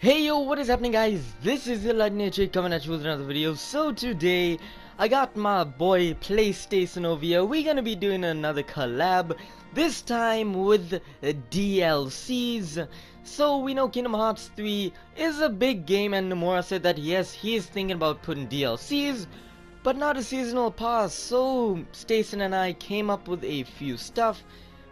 Hey yo, what is happening guys? This is the Lightning Chick coming at you with another video. So today, I got my boy PlayStacin over here. We're gonna be doing another collab, this time with DLCs. So we know Kingdom Hearts 3 is a big game, and Nomura said that yes, he is thinking about putting DLCs, but not a seasonal pass. So Stacin and I came up with a few stuff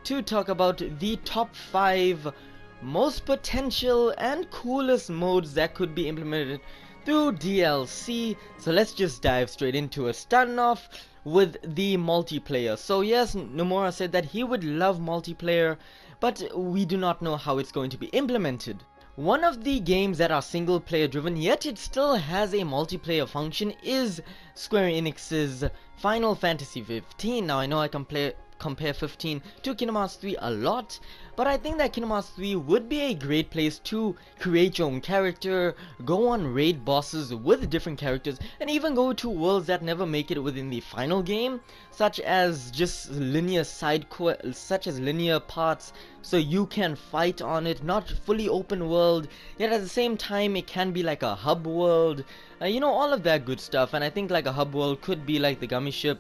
to talk about the top 5 most potential and coolest modes that could be implemented through DLC. So let's just dive straight into it, starting off with the multiplayer. So yes, Nomura said that he would love multiplayer, but we do not know how it's going to be implemented. One of the games that are single player driven yet it still has a multiplayer function is Square Enix's Final Fantasy 15. Now I know I compare 15 to Kingdom Hearts 3 a lot, but I think that Kingdom Hearts 3 would be a great place to create your own character, go on raid bosses with different characters, and even go to worlds that never make it within the final game, such as just linear such as linear parts, so you can fight on it, not fully open world, yet at the same time it can be like a hub world, you know, all of that good stuff. And I think like a hub world could be like the Gummy Ship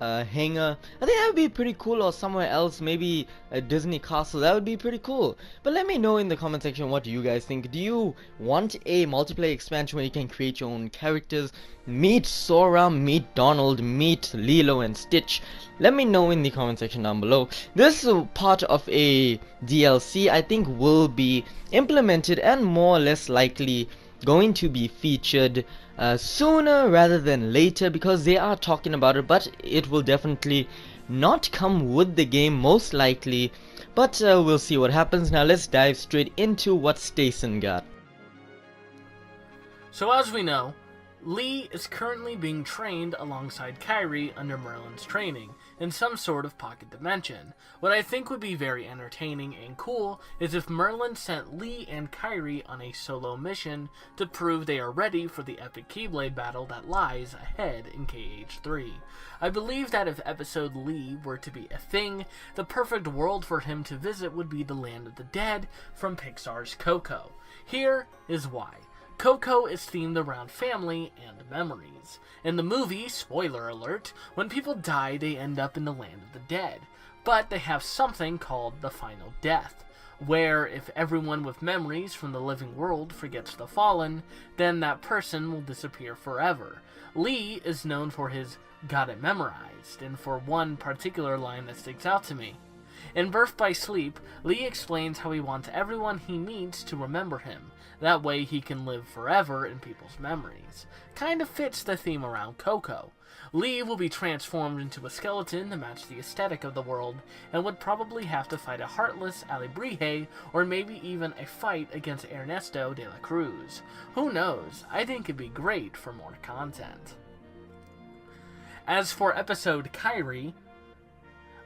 hangar. I think that would be pretty cool, or somewhere else, maybe a Disney castle. That would be pretty cool. But let me know in the comment section what you guys think. Do you want a multiplayer expansion where you can create your own characters, meet Sora, meet Donald, meet Lilo and Stitch? Let me know in the comment section down below. This part of a DLC I think will be implemented and more or less likely going to be featured sooner rather than later, because they are talking about it, but it will definitely not come with the game most likely, but we'll see what happens. Now let's dive straight into what Stacin got. So as we know, Lee is currently being trained alongside Kairi under Merlin's training in some sort of pocket dimension. What I think would be very entertaining and cool is if Merlin sent Lee and Kairi on a solo mission to prove they are ready for the epic Keyblade battle that lies ahead in KH3. I believe that if episode Lee were to be a thing, the perfect world for him to visit would be the Land of the Dead from Pixar's Coco. Here is why. Coco is themed around family and memories. In the movie, spoiler alert, when people die they end up in the Land of the Dead, but they have something called the Final Death, where if everyone with memories from the living world forgets the fallen, then that person will disappear forever. Lee is known for his "got it memorized," and for one particular line that sticks out to me. In Birth by Sleep, Lee explains how he wants everyone he meets to remember him. That way he can live forever in people's memories. Kind of fits the theme around Coco. Lee will be transformed into a skeleton to match the aesthetic of the world, and would probably have to fight a heartless Alebrije, or maybe even a fight against Ernesto de la Cruz. Who knows? I think it'd be great for more content. As for episode Kairi,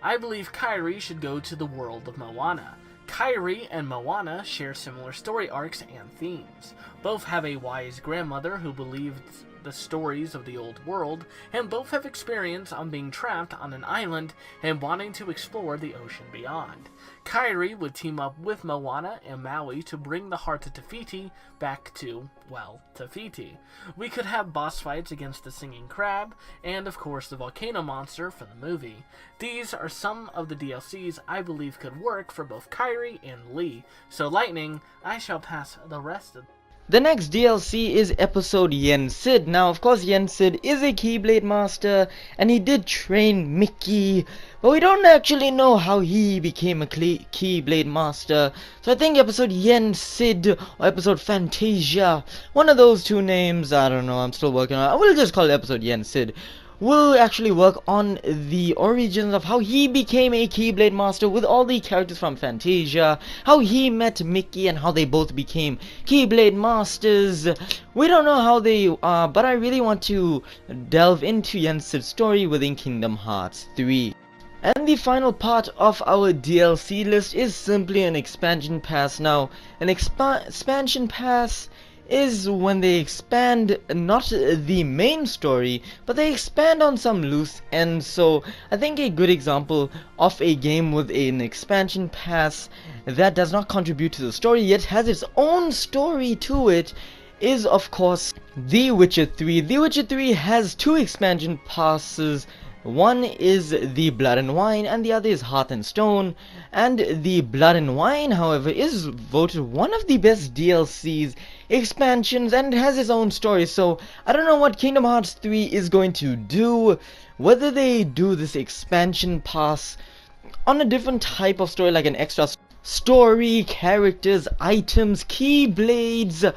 I believe Kairi should go to the world of Moana. Kairi and Moana share similar story arcs and themes. Both have a wise grandmother who believed the stories of the old world, and both have experience on being trapped on an island and wanting to explore the ocean beyond. Kairi would team up with Moana and Maui to bring the heart of Te-Fiti back to, well, Te-Fiti. We could have boss fights against the singing crab, and of course the volcano monster from the movie. These are some of the DLCs I believe could work for both Kairi and Lee. So Lightning, I shall pass the rest of The next DLC is episode Yen Sid. Now, of course, Yen Sid is a Keyblade master, and he did train Mickey, but we don't actually know how he became a Keyblade master. So I think episode Yen Sid or episode Fantasia, one of those two names, I don't know, I'm still working on it. I will just call it episode Yen Sid. Will actually work on the origins of how he became a Keyblade master with all the characters from Fantasia, how he met Mickey and how they both became Keyblade masters. We don't know how they are, but I really want to delve into Yen Sid's story within Kingdom Hearts 3. And the final part of our DLC list is simply an expansion pass. Now, an expansion pass is when they expand not the main story, but they expand on some loose ends. So I think a good example of a game with an expansion pass that does not contribute to the story yet has its own story to it is of course The Witcher 3. The Witcher 3 has two expansion passes. One is the Blood and Wine and the other is Hearth and Stone, and the Blood and Wine, however, is voted one of the best DLCs expansions and it has its own story. So I don't know what Kingdom Hearts 3 is going to do, whether they do this expansion pass on a different type of story, like an extra story, characters, items, keyblades,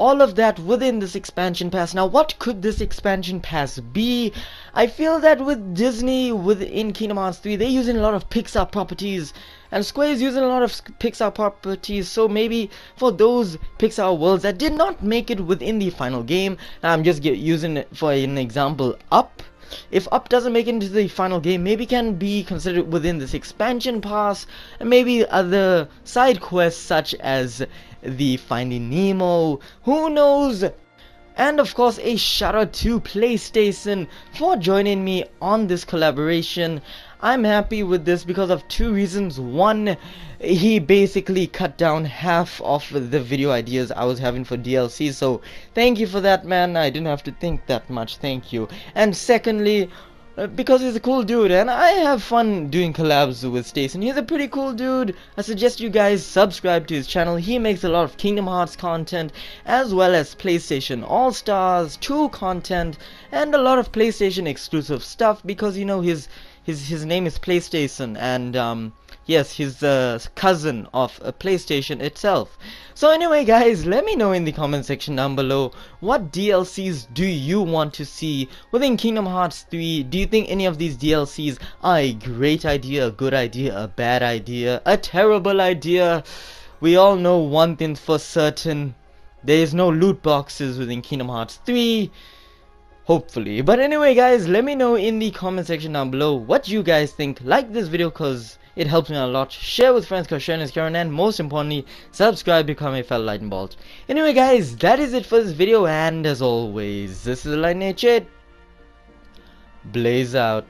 all of that within this expansion pass. Now what could this expansion pass be? I feel that with Disney within Kingdom Hearts 3, they're using a lot of Pixar properties and Square is using a lot of Pixar properties, so maybe for those Pixar worlds that did not make it within the final game, now I'm just using it for an example, Up. If Up doesn't make it into the final game, maybe can be considered within this expansion pass, and maybe other side quests such as the Finding Nemo, who knows? And of course a shout out to PlayStacin for joining me on this collaboration. I'm happy with this because of two reasons. One, he basically cut down half of the video ideas I was having for DLC, so thank you for that, man. I didn't have to think that much, thank you. And secondly, because he's a cool dude and I have fun doing collabs with Stacin. He's a pretty cool dude. I suggest you guys subscribe to his channel. He makes a lot of Kingdom Hearts content as well as PlayStation All-Stars 2 content and a lot of PlayStation exclusive stuff because you know his name is PlayStacin and yes, he's the cousin of PlayStation itself. So anyway guys, let me know in the comment section down below, what DLCs do you want to see within Kingdom Hearts 3? Do you think any of these DLCs are a great idea, a good idea, a bad idea, a terrible idea? We all know one thing for certain, there is no loot boxes within Kingdom Hearts 3. Hopefully. But anyway guys, let me know in the comment section down below what you guys think. Like this video cause it helps me a lot. Share with friends cause sharing is caring, and most importantly, subscribe, become a fellow Lightning Bolt. Anyway guys, that is it for this video, and as always, this is Lightning H8. Blaze out.